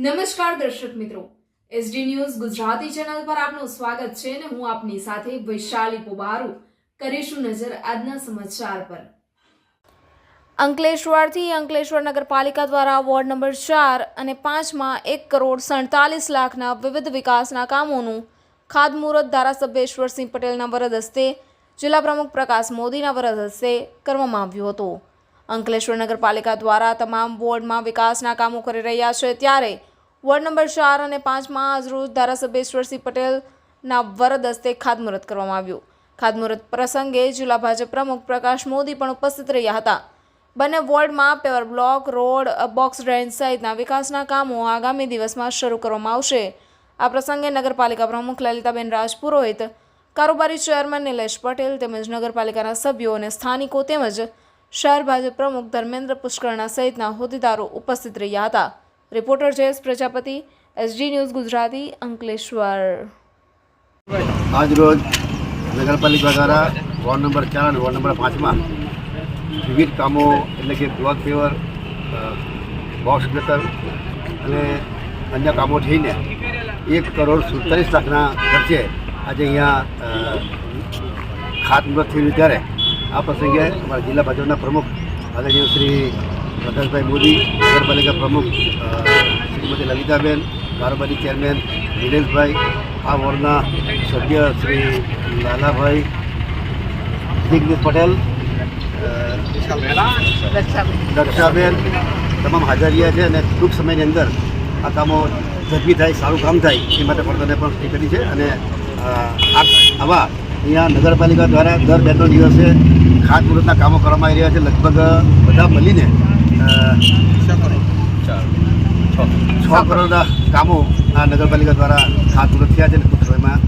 નમસ્કાર દર્શક મિત્રો, એસડી ન્યૂઝ ગુજરાતી ચેનલ પર આપનું સ્વાગત છે અને હું આપની સાથે વૈશાલી પોબારુ કરીશું નજર આજના સમાચાર પર। અંકલેશ્વરથી અંકલેશ્વર નગરપાલિકા દ્વારા વોર્ડ નંબર 4 અને 5 માં 1,47,00,000ના વિવિધ વિકાસના કામોનું ખાતમુહૂર્ત ધારાસભ્ય ઈશ્વરસિંહ પટેલના વરદ હસ્તે જિલ્લા પ્રમુખ પ્રકાશ મોદીના વરદ હસ્તે કરવામાં આવ્યું હતું। અંકલેશ્વર નગરપાલિકા દ્વારા તમામ વોર્ડમાં વિકાસના કામો કરી રહ્યા છે, ત્યારે વોર્ડ નંબર 4 અને 5માં આજરોજ ધારાસભ્ય ઈશ્વરસિંહ પટેલના વરદ હસ્તે ખાતમુહૂર્ત કરવામાં આવ્યું। ખાતમુહૂર્ત પ્રસંગે જિલ્લા ભાજપ પ્રમુખ પ્રકાશ મોદી પણ ઉપસ્થિત રહ્યા હતા। બંને વોર્ડમાં paver block, road, box drain સહિતના વિકાસના કામો આગામી દિવસમાં શરૂ કરવામાં આવશે। આ પ્રસંગે નગરપાલિકા પ્રમુખ લલિતાબેન રાજપુરોહિત, કારોબારી ચેરમેન નિલેશ પટેલ તેમજ નગરપાલિકાના સભ્યો અને સ્થાનિકો તેમજ શહેર ભાજપ પ્રમુખ ધર્મેન્દ્ર પુષ્કરણા સહિતના હોદ્દેદારો ઉપસ્થિત રહ્યા હતા। Reporter Jayesh Prajapati, SD news Gujarati, Ankleshwar. આજ રોજ નગરપાલિકા દ્વારા વોર્ડ નંબર 4 અને વોર્ડ નંબર 5માં વિવિધ કામો એટલે કે બ્લોક પેવર, બોક્સ ગટર અને અન્ય કામો થઈને 1,47,00,000ના ખર્ચે આજે અહીંયા ખાતમુહૂર્ત થયું। ત્યારે આ પ્રસંગે અમારા જિલ્લા ભાજપના પ્રમુખ આદરણીય શ્રી પ્રકાશભાઈ મોદી, નગરપાલિકા પ્રમુખ શ્રીમતી લલિતાબેન, કારોબારી ચેરમેન નિલેશભાઈ, આ વોર્ડના સભ્ય શ્રી લાલાભાઈ, દિગ્વિજય પટેલ, દક્ષાબેન તમામ હાજર રહ્યા છે અને ટૂંક સમયની અંદર આ કામો ઝડપી થાય, સારું કામ થાય એ માટે પણ સ્ટીક કરી છે। અને આવા અહીંયા નગરપાલિકા દ્વારા દર 2-3 દિવસે ખાતમુહૂર્તના કામો કરવામાં આવી રહ્યા છે। લગભગ બધા મળીને 6 કરોડના કામો આ નગરપાલિકા દ્વારા ખાતમુહૂર્ત થયા છે અને ટૂંક સમયમાં